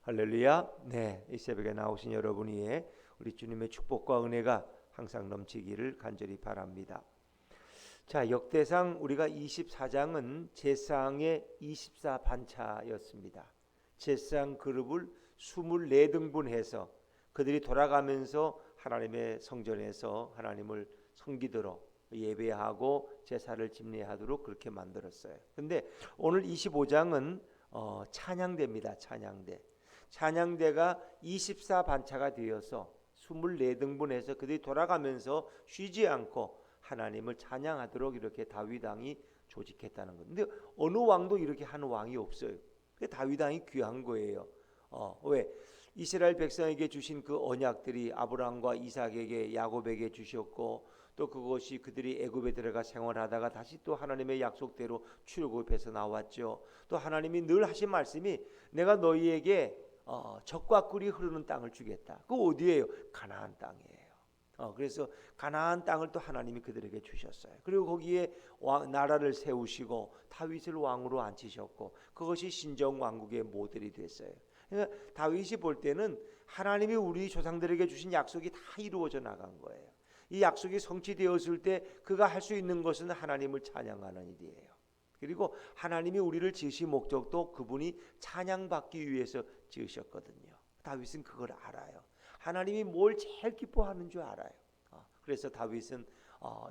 할렐루야. 네, 이 새벽에 나오신 여러분 위에 우리 주님의 축복과 은혜가 항상 넘치기를 간절히 바랍니다. 자, 역대상 우리가 24장은 제사장의 24반차였습니다. 제사장 그룹을 24등분해서 그들이 돌아가면서 하나님의 성전에서 하나님을 섬기도록 예배하고 제사를 집례하도록 그렇게 만들었어요. 근데 오늘 25장은 찬양대입니다. 찬양대가 24반차가 되어서 24등분해서 그들이 돌아가면서 쉬지 않고 하나님을 찬양하도록 이렇게 다윗 왕이 조직했다는 겁니다. 근데 어느 왕도 이렇게 하는 왕이 없어요. 다윗 왕이 귀한 거예요. 왜? 이스라엘 백성에게 주신 그 언약들이 아브라함과 이삭에게 야곱에게 주셨고, 또 그것이 그들이 애굽에 들어가 생활하다가 다시 또 하나님의 약속대로 출애굽해서 나왔죠. 또 하나님이 늘 하신 말씀이 내가 너희에게 젖과 꿀이 흐르는 땅을 주겠다. 그 어디예요? 가나안 땅이에요. 그래서 가나안 땅을 또 하나님이 그들에게 주셨어요. 그리고 거기에 나라를 세우시고 다윗을 왕으로 앉히셨고, 그것이 신정 왕국의 모델이 됐어요. 그러니까 다윗이 볼 때는 하나님이 우리 조상들에게 주신 약속이 다 이루어져 나간 거예요. 이 약속이 성취되었을 때 그가 할 수 있는 것은 하나님을 찬양하는 일이에요. 그리고 하나님이 우리를 지으신 목적도 그분이 찬양받기 위해서 지으셨거든요. 다윗은 그걸 알아요. 하나님이 뭘 제일 기뻐하는 줄 알아요. 그래서 다윗은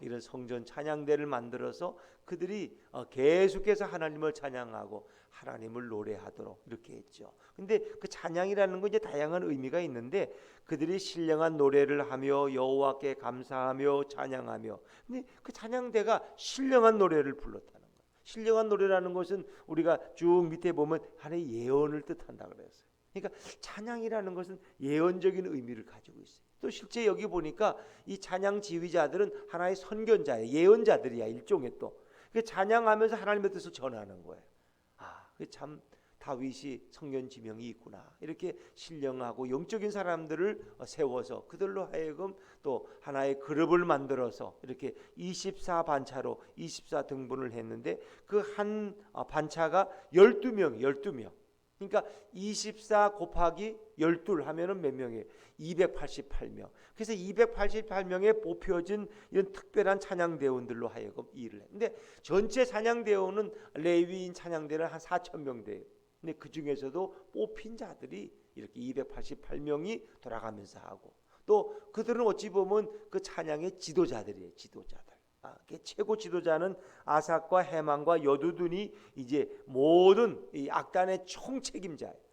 이런 성전 찬양대를 만들어서 그들이 계속해서 하나님을 찬양하고 하나님을 노래하도록 이렇게 했죠. 근데 그 찬양이라는 건 이제 다양한 의미가 있는데, 그들이 신령한 노래를 하며 여호와께 감사하며 찬양하며, 근데 그 찬양대가 신령한 노래를 불렀다는 거예요. 신령한 노래라는 것은 우리가 쭉 밑에 보면 하나의 예언을 뜻한다 그랬어요. 그러니까 찬양이라는 것은 예언적인 의미를 가지고 있어요. 또 실제 여기 보니까 이 찬양 지휘자들은 하나의 선견자예요. 예언자들이야, 일종의. 또 그 찬양하면서 하나님의 뜻을 전하는 거예요. 참 다윗이 성견 지명이 있구나. 이렇게 신령하고 영적인 사람들을 세워서 그들로 하여금 또 하나의 그룹을 만들어서 이렇게 24반차로 24등분을 했는데, 그 한 반차가 12명. 그러니까 24 곱하기 12 하면은 몇 명이에요? 288명. 그래서 288명에 뽑혀진 이런 특별한 찬양대원들로 하여금 일을 해요. 근데 전체 찬양대원은 레위인 찬양대는 한 4,000명 돼요. 근데 그 중에서도 뽑힌 자들이 이렇게 288명이 돌아가면서 하고, 또 그들은 어찌 보면 그 찬양의 지도자들이에요. 지도자들. 최고 지도자는 아삭과 해만과 여두둔이 이제 모든 이 악단의 총책임자예요.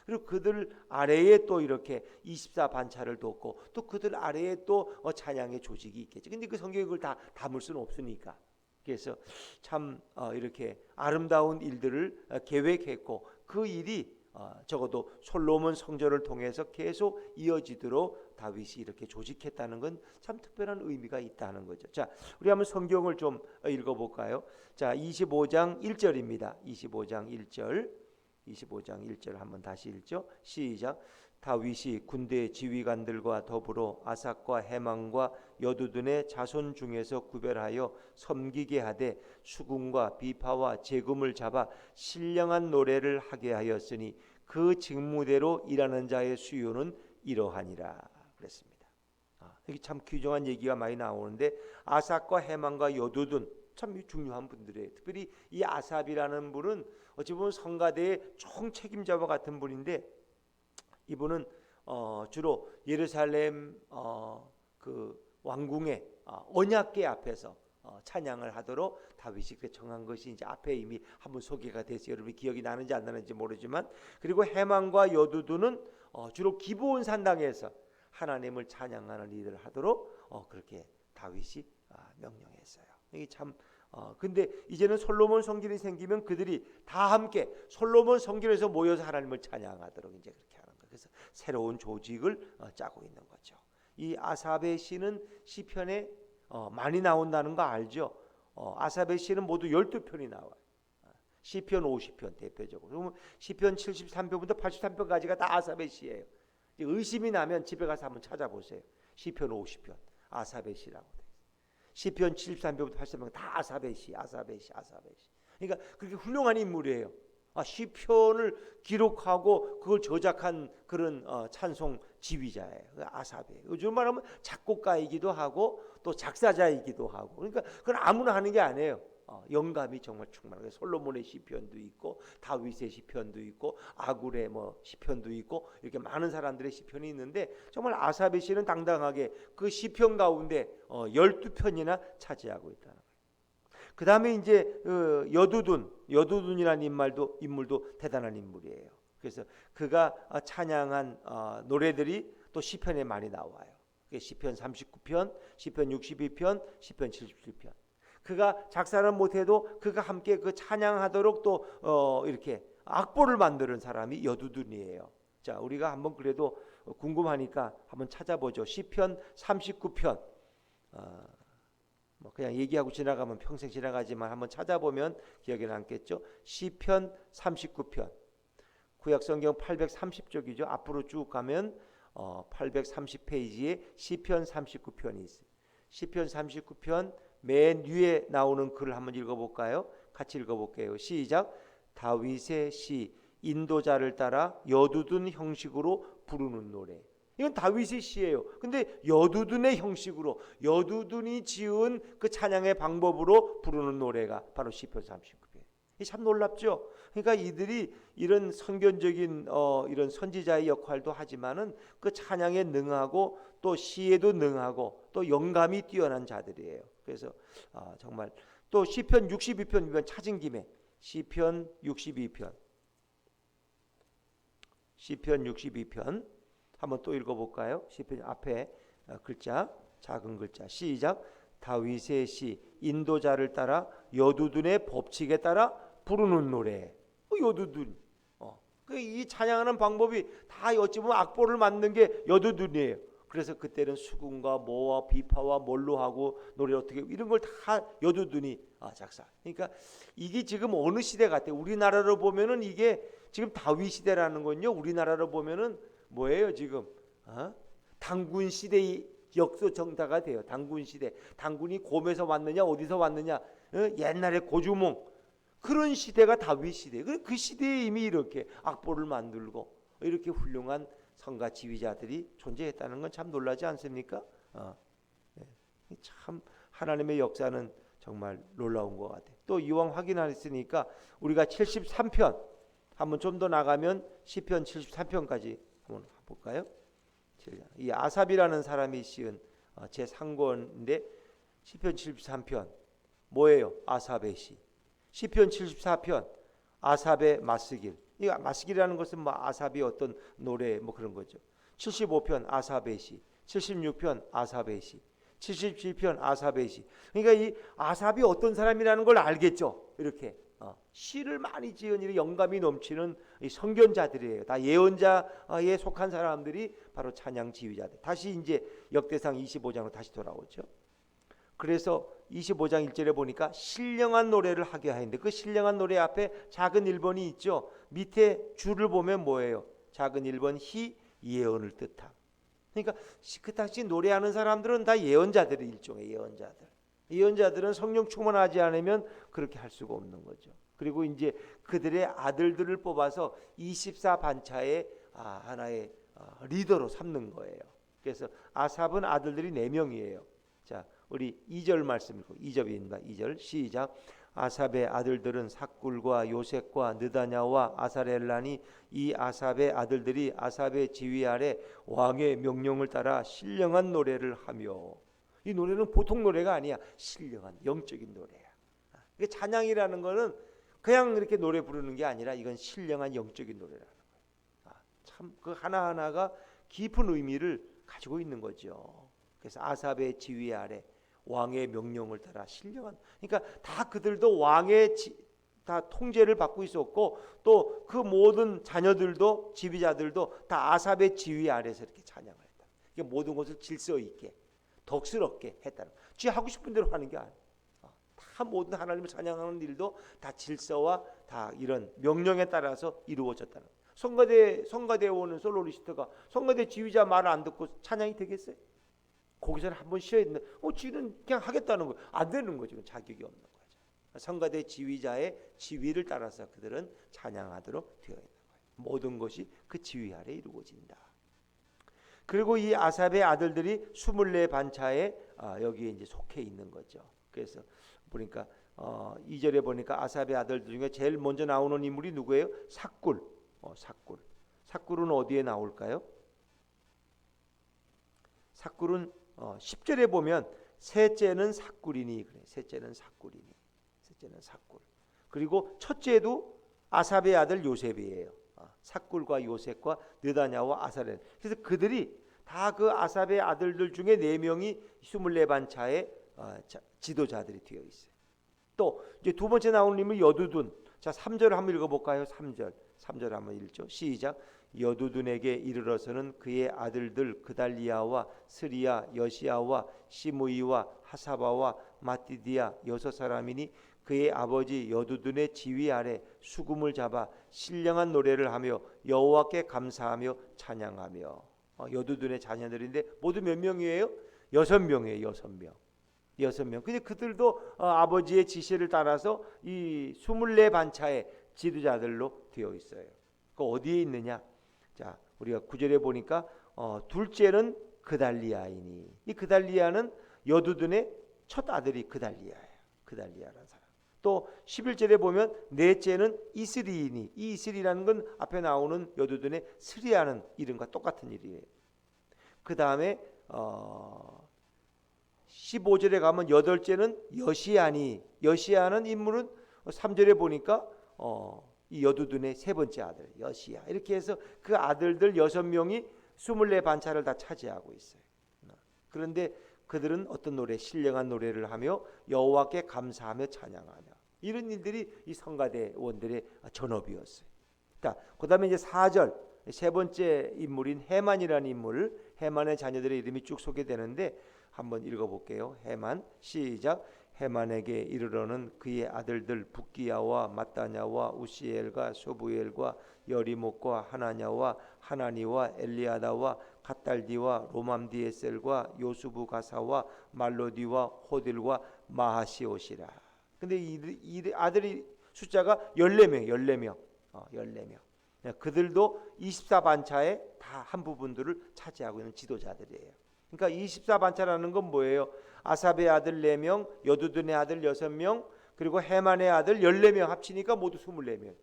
그리고 그들 아래에 또 이렇게 24반차를 뒀고, 또 그들 아래에 또 찬양의 조직이 있겠죠. 근데 그 성경에 그걸 다 담을 수는 없으니까. 그래서 참 이렇게 아름다운 일들을 계획했고, 그 일이 적어도 솔로몬 성전을 통해서 계속 이어지도록 다윗이 이렇게 조직했다는 건 참 특별한 의미가 있다는 거죠. 자, 우리 한번 성경을 좀 읽어볼까요? 자, 25장 1절입니다. 25장 1절 한번 다시 읽죠. 시작. 다윗이 군대 지휘관들과 더불어 아삭과 해망과 여두둔의 자손 중에서 구별하여 섬기게 하되 수금과 비파와 제금을 잡아 신령한 노래를 하게 하였으니 그 직무대로 일하는 자의 수요는 이러하니라 그랬습니다. 여기 참 귀중한 얘기가 많이 나오는데, 아삭과 해망과 여두둔 참 중요한 분들이에요. 특별히 이 아삽이라는 분은 어찌 보면 성가대의 총책임자와 같은 분인데, 이분은 주로 예루살렘 그 왕궁의 언약궤 앞에서 찬양을 하도록 다윗이 정한 것이 이제 앞에 이미 한번 소개가 돼서 여러분이 기억이 나는지 안 나는지 모르지만, 그리고 해만과 여두두는 주로 기브온 산당에서 하나님을 찬양하는 일을 하도록 그렇게 다윗이 명령했어요. 이게 참 근데 이제는 솔로몬 성전이 생기면 그들이 다 함께 솔로몬 성전에서 모여서 하나님을 찬양하도록 이제 그렇게 하는 거예요. 그래서 새로운 조직을 짜고 있는 거죠. 이 아삽의 시는 시편에 많이 나온다는 거 알죠? 아삽의 시는 모두 12편이 나와요. 시편 50편 대표적으로. 그러면 시편 73편부터 83편까지가 다 아삽의 시예요. 의심이 나면 집에 가서 한번 찾아보세요. 시편 50편 아삽의 시라고 돼 있어요. 시편 73편부터 83편 다 아삽의 시. 그러니까 그렇게 훌륭한 인물이에요. 시편을 기록하고 그걸 저작한 그런 찬송 지휘자예요. 아삽이에요. 요즘 말하면 작곡가이기도 하고 또 작사자이기도 하고. 그러니까 그건 아무나 하는 게 아니에요. 영감이 정말 충만하게 솔로몬의 시편도 있고 다윗의 시편도 있고 아굴의 시편도 있고 이렇게 많은 사람들의 시편이 있는데 정말 아삽의 시는 당당하게 그 시편 가운데 12편이나 차지하고 있다. 그 다음에 이제 여두둔이라는 인물도 대단한 인물이에요. 그래서 그가 찬양한 노래들이 또 시편에 많이 나와요. 시편 39편, 시편 62편, 시편 77편. 그가 작사는 못해도 그가 함께 그 찬양하도록 또 이렇게 악보를 만드는 사람이 여두둔이에요. 자, 우리가 한번 그래도 궁금하니까 한번 찾아보죠. 시편 39편. 그냥 얘기하고 지나가면 평생 지나가지만 한번 찾아보면 기억에 남겠죠. 시편 39편. 구약 성경 830쪽이죠. 앞으로 쭉 가면 830페이지에 시편 39편이 있어요. 시편 39편 맨 위에 나오는 글을 한번 읽어볼까요? 같이 읽어볼게요. 시작. 다윗의 시 인도자를 따라 여두둔 형식으로 부르는 노래. 이건 다윗의 시예요. 근데 여두둔의 형식으로 여두둔이 지은 그 찬양의 방법으로 부르는 노래가 바로 시편 39편. 참 놀랍죠. 그러니까 이들이 이런 선견적인 이런 선지자의 역할도 하지만은 그 찬양에 능하고 또 시에도 능하고 또 영감이 뛰어난 자들이에요. 그래서 정말 또 시편 62편 찾은 김에 시편 62편 한번 또 읽어볼까요? 시편 앞에 글자 작은 글자 시작. 다윗의 시 인도자를 따라 여두둔의 법칙에 따라 부르는 노래. 여두둔. 이 찬양하는 방법이 다 어찌 보면 악보를 만든 게 여두둔이에요. 그래서 그때는 수군과 모와 비파와 뭘로 하고 노래 어떻게 이런 걸 다 여두둔이 작사. 그러니까 이게 지금 어느 시대 같아요. 우리나라로 보면은 이게 지금 다윗 시대라는 건요. 우리나라로 보면은 뭐예요 지금? 당군 시대의 역소 정타가 돼요. 당군 시대. 당군이 곰에서 왔느냐 어디서 왔느냐. 옛날에 고주몽 그런 시대가 다윗 시대. 그 시대에 이미 이렇게 악보를 만들고 이렇게 훌륭한 성가 지휘자들이 존재했다는 건 참 놀라지 않습니까? 참 하나님의 역사는 정말 놀라운 것 같아요. 또 이왕 확인했으니까 우리가 73편 한번 좀 더 나가면 시편 73편까지 한번 볼까요? 이 아삽이라는 사람이 시은 제3권인데 시편 73편 뭐예요? 아삽의 시. 시편 74편 아삽의 마스길. 이 마스길이라는 것은 아삽이 어떤 노래 그런 거죠. 75편 아삽의 시, 76편 아삽의 시, 77편 아삽의 시. 그러니까 이 아삽이 어떤 사람이라는 걸 알겠죠. 이렇게 시를 많이 지은 이 영감이 넘치는 이 선견자들이에요. 다 예언자에 속한 사람들이 바로 찬양 지휘자들. 다시 이제 역대상 25장으로 다시 돌아오죠. 그래서 25장 1절에 보니까 신령한 노래를 하게 하는데 그 신령한 노래 앞에 작은 1번이 있죠. 밑에 줄을 보면 뭐예요? 작은 1번 희 예언을 뜻함. 그러니까 그 당시 노래하는 사람들은 다 예언자들이 일종의 예언자들. 예언자들은 성령 충만하지 않으면 그렇게 할 수가 없는 거죠. 그리고 이제 그들의 아들들을 뽑아서 24반차의 하나의 리더로 삼는 거예요. 그래서 아삽은 아들들이 4명이에요. 자, 우리 2절 말씀 읽고 2절입니다. 2절 시작. 아삽의 아들들은 삭굴과 요셉과 느다냐와 아사렐란이 이 아삽의 아들들이 아삽의 지휘 아래 왕의 명령을 따라 신령한 노래를 하며. 이 노래는 보통 노래가 아니야. 신령한 영적인 노래야. 이게 찬양이라는 거는 그냥 이렇게 노래 부르는 게 아니라 이건 신령한 영적인 노래라는 거예요. 참 그 하나하나가 깊은 의미를 가지고 있는 거죠. 그래서 아삽의 지휘 아래 왕의 명령을 따라 신령한. 그러니까 다 그들도 왕의 다 통제를 받고 있었고 또 그 모든 자녀들도 지휘자들도 다 아삽의 지휘 아래서 이렇게 찬양을 했다. 이게 모든 것을 질서 있게 덕스럽게 했다는. 지 하고 싶은 대로 하는 게 아니야. 다 모든 하나님을 찬양하는 일도 다 질서와 다 이런 명령에 따라서 이루어졌다는. 성가대에 오는 솔로리스트가 성가대 지휘자 말을 안 듣고 찬양이 되겠어요? 거기서는 한번 쉬어야 되는데 지는 그냥 하겠다는 거예요. 안 되는 거죠. 자격이 없는 거죠. 성가대 지휘자의 지휘를 따라서 그들은 찬양하도록 되어 있는 거예요. 모든 것이 그 지휘 아래 이루어진다. 그리고 이 아삽의 아들들이 24반차에 여기에 이제 속해 있는 거죠. 그래서 보니까 2절에 보니까 아삽의 아들들 중에 제일 먼저 나오는 인물이 누구예요? 삭굴. 삭굴은 어디에 나올까요? 삭굴은 10절에 보면 셋째는 삭굴이니 그래. 셋째는 삭굴. 그리고 첫째도 아삽의 아들 요셉이에요. 삭굴과 요셉과 느다냐와 아사렐. 그래서 그들이 다 그 아삽의 아들들 중에 4명이 24반차의 지도자들이 되어 있어요. 또 이제 두 번째 나오는 인물이 여두둔. 자, 3절 한번 읽어볼까요? 3절 한번 읽죠. 시작. 여두둔에게 이르러서는 그의 아들들 그달리아와 스리야 여시아와 시므이와 하사바와 마띠디아 6사람이니 그의 아버지 여두둔의 지휘 아래 수금을 잡아 신령한 노래를 하며 여호와께 감사하며 찬양하며. 여두둔의 자녀들인데 모두 몇 명이에요? 6명이에요. 6명. 근데 그들도 아버지의 지시를 따라서 이 24반차의 지도자들로 되어 있어요. 그 어디에 있느냐? 자, 우리가 9절에 보니까 둘째는 그달리아이니. 이 그달리아는 여두둔의 첫 아들이 그달리아예요. 그달리아라는 사람. 또 11절에 보면 넷째는 이스리이니. 이 이스리라는 건 앞에 나오는 여두둔의 스리라는 이름과 똑같은 이름이에요. 그 다음에 15절에 가면 여덟째는 여시아니. 여시아는 인물은 3절에 보니까 이 여두둔의 세 번째 아들 여시아. 이렇게 해서 그 아들들 6명이 24반차를 다 차지하고 있어요. 그런데 그들은 어떤 노래, 신령한 노래를 하며 여호와께 감사하며 찬양하며, 이런 일들이 이 성가대원들의 전업이었어요. 자, 그다음에 이제 4절 세 번째 인물인 해만이라는 인물, 해만의 자녀들의 이름이 쭉 소개되는데 한번 읽어볼게요. 해만, 시작. 해만에게 이르러는 그의 아들들 붓기야와 마따냐와 우시엘과 소부엘과 여리목과 하나냐와 하나니와 엘리아다와 갓달디와 로맘디에셀과 요수부 가사와 말로디와 호딜과 마하시옷이라. 근데 이 아들이 숫자가 14명. 그들도 24반차의 다 한 부분들을 차지하고 있는 지도자들이에요. 그러니까 24반차라는 건 뭐예요? 아삽의 아들 4명, 여두둔의 아들 6명, 그리고 해만의 아들 14명 합치니까 모두 24명.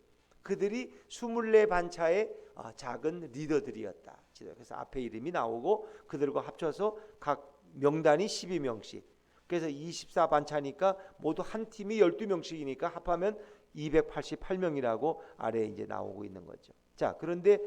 그들이 24반차의 작은 리더들이었다. 그래서 앞에 이름이 나오고 그들과 합쳐서 각 명단이 12명씩. 그래서 24반차니까 모두 한 팀이 12명씩이니까 합하면 288명이라고 아래에 이제 나오고 있는 거죠. 자, 그런데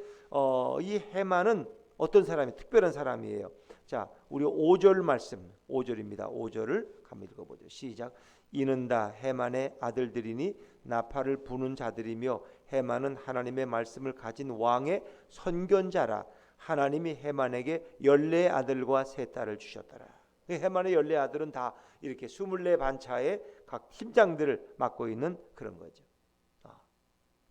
이 해만은 어떤 사람이 특별한 사람이에요. 자, 우리 5절 말씀, 5절입니다. 5절을 한번 읽어보죠. 시작. 이는 다 해만의 아들들이니 나팔을 부는 자들이며 해만은 하나님의 말씀을 가진 왕의 선견자라. 하나님이 해만에게 14아들과 3딸을 주셨더라. 해만의 14아들은 다 이렇게 24반차의 각 팀장들을 맡고 있는 그런 거죠.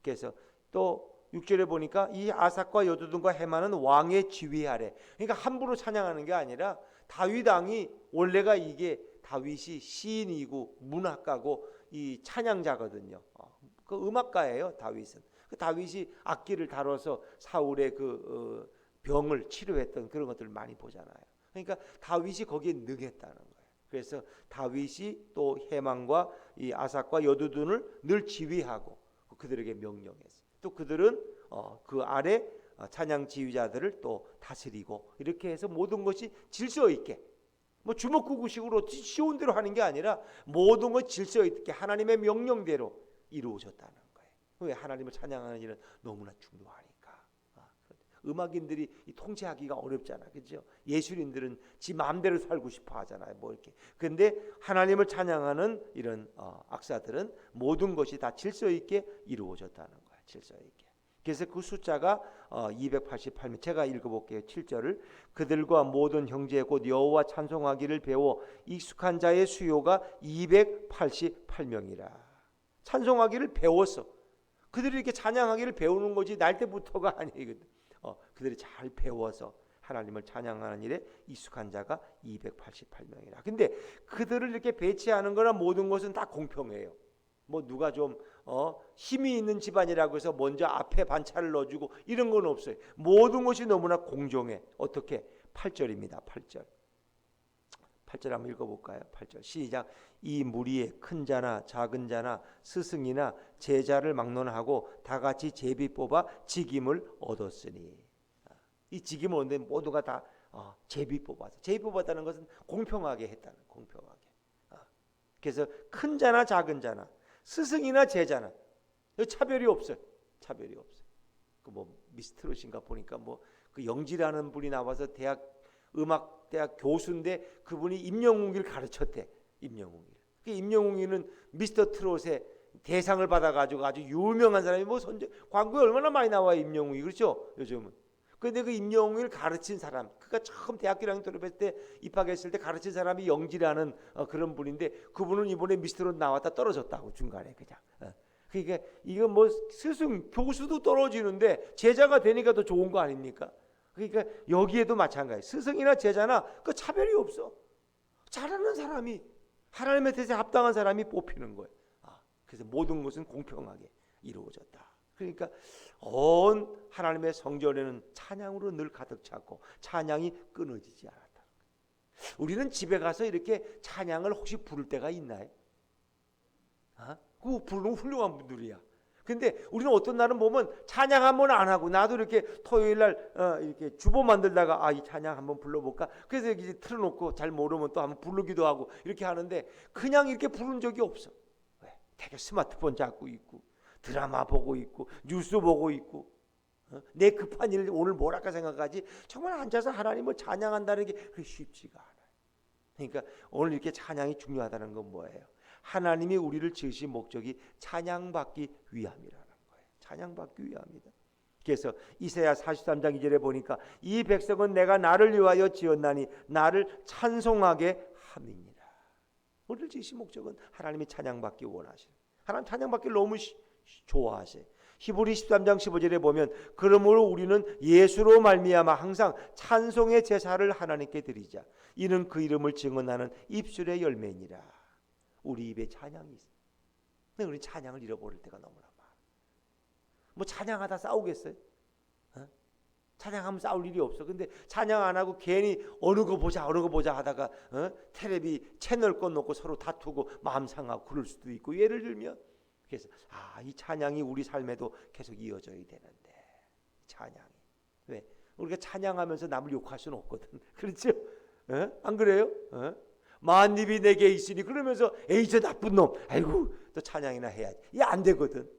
그래서 또 6절에 보니까 이 아삭과 여두둔과 해만은 왕의 지휘 아래. 그러니까 함부로 찬양하는 게 아니라 다윗 왕이 원래가 이게 다윗이 시인이고 문학가고 이 찬양자거든요. 그 음악가예요, 다윗은. 그 다윗이 악기를 다뤄서 사울의 그 병을 치료했던 그런 것들을 많이 보잖아요. 그러니까 다윗이 거기에 능했다는 거예요. 그래서 다윗이 또 해만과 이 아삭과 여두둔을 늘 지휘하고 그들에게 명령했어요. 또 그들은 그 아래 찬양 지휘자들을 또 다스리고 이렇게 해서 모든 것이 질서 있게, 뭐 주먹구구식으로 쉬운 대로 하는 게 아니라 모든 것 질서 있게 하나님의 명령대로 이루어졌다는 거예요. 왜? 하나님을 찬양하는 일은 너무나 중요하니까. 음악인들이 통제하기가 어렵잖아, 그렇죠? 예술인들은 지 마음대로 살고 싶어 하잖아요, 뭐 이렇게. 그런데 하나님을 찬양하는 이런 악사들은 모든 것이 다 질서 있게 이루어졌다는 거예요. 질서 있게. 그래서 그 숫자가 288명. 제가 읽어볼게요. 7절을. 그들과 모든 형제 곧 여호와 찬송하기를 배워 익숙한 자의 수요가 288명이라. 찬송하기를 배웠어. 그들이 이렇게 찬양하기를 배우는 거지 날 때부터가 아니거든. 그들이 잘 배워서 하나님을 찬양하는 일에 익숙한 자가 288명이라. 근데 그들을 이렇게 배치하는 거나 모든 것은 다 공평해요. 뭐 누가 좀 힘이 있는 집안이라고 해서 먼저 앞에 반차를 넣어주고 이런 건 없어요. 모든 것이 너무나 공정해. 어떻게? 8절입니다. 8절. 8절 한번 읽어볼까요? 8절 시작. 이 무리에 큰 자나 작은 자나 스승이나 제자를 막론하고 다 같이 제비 뽑아 직임을 얻었으니. 이 직임을 얻는데 모두가 다 제비 뽑아서. 제비 뽑았다는 것은 공평하게 했다는, 공평하게. 그래서 큰 자나 작은 자나 스승이나 제자나 차별이 없어요. 차별이 없어요. 그 뭐 미스트롯인가 보니까 뭐 그 영지라는 분이 나와서 음악대학 교수인데 그분이 임영웅이를 가르쳤대. 임영웅이. 그 임영웅이는 미스터 트롯의 대상을 받아가지고 아주 유명한 사람이 뭐 광고에 얼마나 많이 나와요. 임영웅이. 그렇죠? 요즘은. 그런데 그 임영웅을 가르친 사람, 그가 처음 대학교 1학년 졸업했을 때 입학했을 때 가르친 사람이 영지라는 그런 분인데 그분은 이번에 미스터롯 나왔다 떨어졌다고 중간에 그냥. 그러니까 이거 뭐 스승 교수도 떨어지는데 제자가 되니까 더 좋은 거 아닙니까? 그러니까 여기에도 마찬가지. 스승이나 제자나 그 차별이 없어. 잘하는 사람이 하나님의 뜻에 합당한 사람이 뽑히는 거예요. 그래서 모든 것은 공평하게 이루어졌다. 그러니까 온 하나님의 성전에는 찬양으로 늘 가득 찼고 찬양이 끊어지지 않았다. 우리는 집에 가서 이렇게 찬양을 혹시 부를 때가 있나요? 그 부르는 훌륭한 분들이야. 근데 우리는 어떤 날은 보면 찬양 한번 안 하고 나도 이렇게 토요일 날 이렇게 주보 만들다가 이 찬양 한번 불러볼까? 그래서 이제 틀어놓고 잘 모르면 또 한번 부르기도 하고 이렇게 하는데 그냥 이렇게 부른 적이 없어. 왜? 되게 스마트폰 잡고 있고 드라마 보고 있고 뉴스 보고 있고 내 급한 일 오늘 뭘 할까 생각하지 정말 앉아서 하나님을 찬양한다는 게 그렇게 쉽지가 않아요. 그러니까 오늘 이렇게 찬양이 중요하다는 건 뭐예요? 하나님이 우리를 지으신 목적이 찬양받기 위함이라는 거예요. 찬양받기 위함이다. 그래서 이사야 43장 2절에 보니까 이 백성은 내가 나를 위하여 지었나니 나를 찬송하게 함이니라. 우리를 지으신 목적은 하나님이 찬양받기 원하시는, 하나님 찬양받기를 너무 좋아하세요. 히브리 13장 15절에 보면 그러므로 우리는 예수로 말미암아 항상 찬송의 제사를 하나님께 드리자. 이는 그 이름을 증언하는 입술의 열매니라. 우리 입에 찬양이 있어요. 근데 우리 찬양을 잃어버릴 때가 너무나 많아. 뭐 찬양하다 싸우겠어요? 찬양하면 싸울 일이 없어. 근데 찬양 안 하고 괜히 어느 거 보자 하다가 텔레비 채널 꺼놓고 서로 다투고 마음 상하고 그럴 수도 있고. 예를 들면 그래서 이 찬양이 우리 삶에도 계속 이어져야 되는데 찬양이 왜? 우리가 찬양하면서 남을 욕할 수는 없거든. 그렇죠? 안 그래요? 만입이 내게 있으니 그러면서 에이 저 나쁜 놈 아이고 또 찬양이나 해야지. 이게 안 되거든.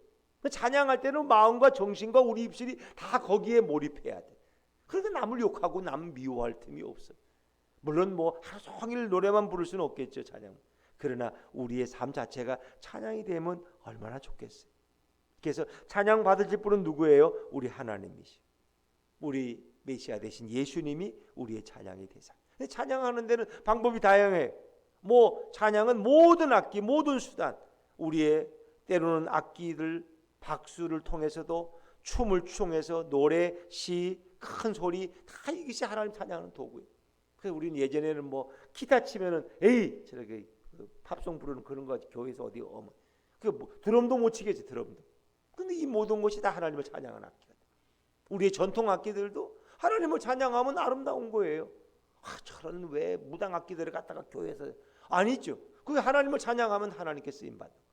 찬양할 때는 마음과 정신과 우리 입술이 다 거기에 몰입해야 돼. 그러니까 남을 욕하고 남 미워할 틈이 없어. 물론 뭐 하루 종일 노래만 부를 수는 없겠죠. 찬양. 그러나 우리의 삶 자체가 찬양이 되면 얼마나 좋겠어요. 그래서 찬양 받으실 분은 누구예요? 우리 하나님이시. 우리 메시아 되신 예수님이 우리의 찬양의 대상. 찬양하는 데는 방법이 다양해. 뭐 찬양은 모든 악기, 모든 수단, 우리의 때로는 악기들, 박수를 통해서도 춤을 통해서 노래, 시, 큰 소리 다 이것이 하나님 찬양하는 도구예요. 그래서 우리는 예전에는 뭐 기타 치면은 에이 저렇게 팝송 부르는 그런 거 교회에서 어디 뭐 드럼도 못 치겠지 드럼도. 근데 이 모든 것이 다 하나님을 찬양하는 악기가 돼. 우리의 전통 악기들도 하나님을 찬양하면 아름다운 거예요. 저런 왜 무당 악기들을 갖다가 교회에서 아니죠. 그게 하나님을 찬양하면 하나님께 쓰임 받는 거예요.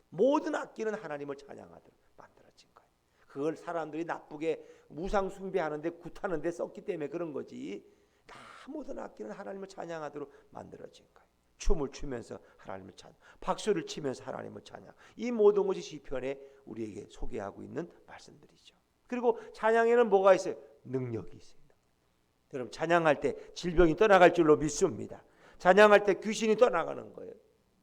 모든 악기는 하나님을 찬양하도록 만들어진 거예요. 그걸 사람들이 나쁘게 우상 숭배하는데 굿하는데 썼기 때문에 그런 거지. 다 모든 악기는 하나님을 찬양하도록 만들어진 거예요. 춤을 추면서 하나님을 찬양, 박수를 치면서 하나님을 찬양. 이 모든 것이 시편에 우리에게 소개하고 있는 말씀들이죠. 그리고 찬양에는 뭐가 있어요? 능력이 있어요. 여러분 찬양할 때 질병이 떠나갈 줄로 믿습니다. 찬양할 때 귀신이 떠나가는 거예요.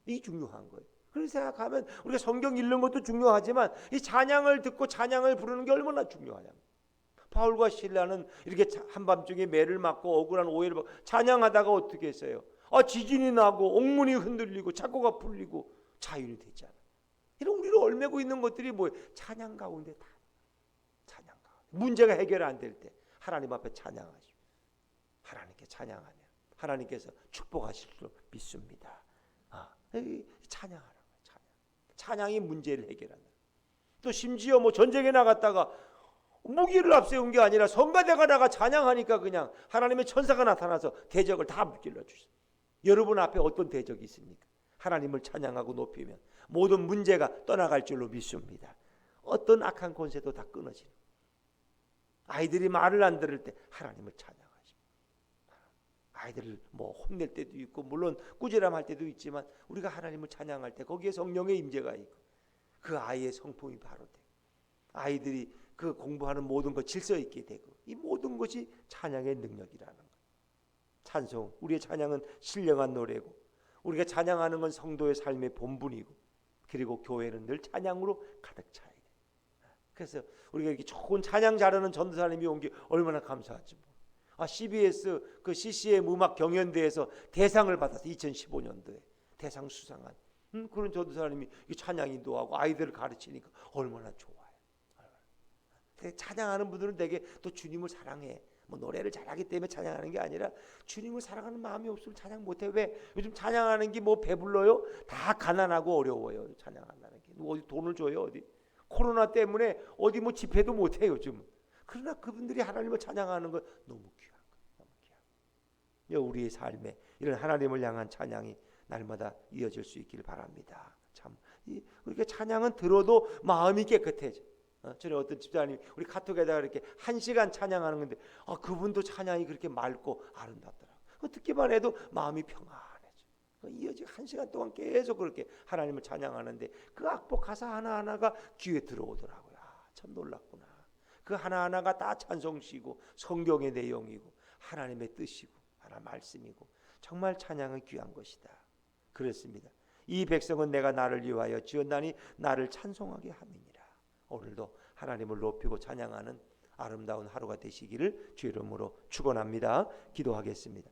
이게 중요한 거예요. 그렇게 생각하면 우리가 성경 읽는 것도 중요하지만 이 찬양을 듣고 찬양을 부르는 게 얼마나 중요하냐면 바울과 실라는 이렇게 한밤중에 매를 맞고 억울한 오해를 받고 찬양하다가 어떻게 했어요? 지진이 나고 옥문이 흔들리고 착고가 풀리고 자유이 되잖아. 이런 우리를 얽매고 있는 것들이 뭐예요? 찬양 가운데 다 찬양 가운데 문제가 해결 안 될 때 하나님 앞에 찬양하시오. 하나님께 찬양하면 하나님께서 축복하실 줄 믿습니다. 찬양하라고 찬양. 찬양이 문제를 해결한다. 또 심지어 뭐 전쟁에 나갔다가 무기를 앞세운 게 아니라 성가대가 나가 찬양하니까 그냥 하나님의 천사가 나타나서 대적을 다 무찔러 주셨어요. 여러분 앞에 어떤 대적이 있습니까? 하나님을 찬양하고 높이면 모든 문제가 떠나갈 줄로 믿습니다. 어떤 악한 권세도 다 끊어지는. 아이들이 말을 안 들을 때 하나님을 찬양하십니다. 아이들을 뭐 혼낼 때도 있고 물론 꾸지람할 때도 있지만 우리가 하나님을 찬양할 때 거기에 성령의 임재가 있고 그 아이의 성품이 바로 되고 아이들이 그 공부하는 모든 것 질서 있게 되고 이 모든 것이 찬양의 능력이라는 것. 찬송, 우리의 찬양은 신령한 노래고 우리가 찬양하는 건 성도의 삶의 본분이고 그리고 교회는 늘 찬양으로 가득 차야 돼. 그래서 우리가 이렇게 좋은 찬양 잘하는 전도사님이 온 게 얼마나 감사하지. CBS 그 CCM 음악 경연대회에서 대상을 받았어. 2015년도에 대상 수상한 그런 전도사님이 찬양 인도하고 아이들을 가르치니까 얼마나 좋아요. 찬양하는 분들은 되게 또 주님을 사랑해. 뭐 노래를 잘하기 때문에 찬양하는 게 아니라 주님을 사랑하는 마음이 없으면 찬양 못해. 왜? 요즘 찬양하는 게 뭐 배불러요? 다 가난하고 어려워요. 찬양한다는 게 어디 돈을 줘요? 어디 코로나 때문에 어디 뭐 집회도 못해 요즘. 그러나 그분들이 하나님을 찬양하는 건 너무 귀한 거예요. 너무 귀한 거예요. 우리의 삶에 이런 하나님을 향한 찬양이 날마다 이어질 수 있기를 바랍니다. 참 우리가 찬양은 들어도 마음이 깨끗해져. 전에 어떤 집사님 우리 카톡에다가 이렇게 1시간 찬양하는 건데 그분도 찬양이 그렇게 맑고 아름답더라고요. 듣기만 해도 마음이 평안해져. 이어지고 1시간 동안 계속 그렇게 하나님을 찬양하는데 그 악보 가사 하나하나가 귀에 들어오더라고요. 참 놀랍구나. 그 하나하나가 다 찬송시고 성경의 내용이고 하나님의 뜻이고 하나님의 말씀이고 정말 찬양은 귀한 것이다. 그렇습니다. 이 백성은 내가 나를 위하여 지었나니 나를 찬송하게 함이니라. 오늘도 하나님을 높이고 찬양하는 아름다운 하루가 되시기를 주의 이름으로 축원합니다. 기도하겠습니다.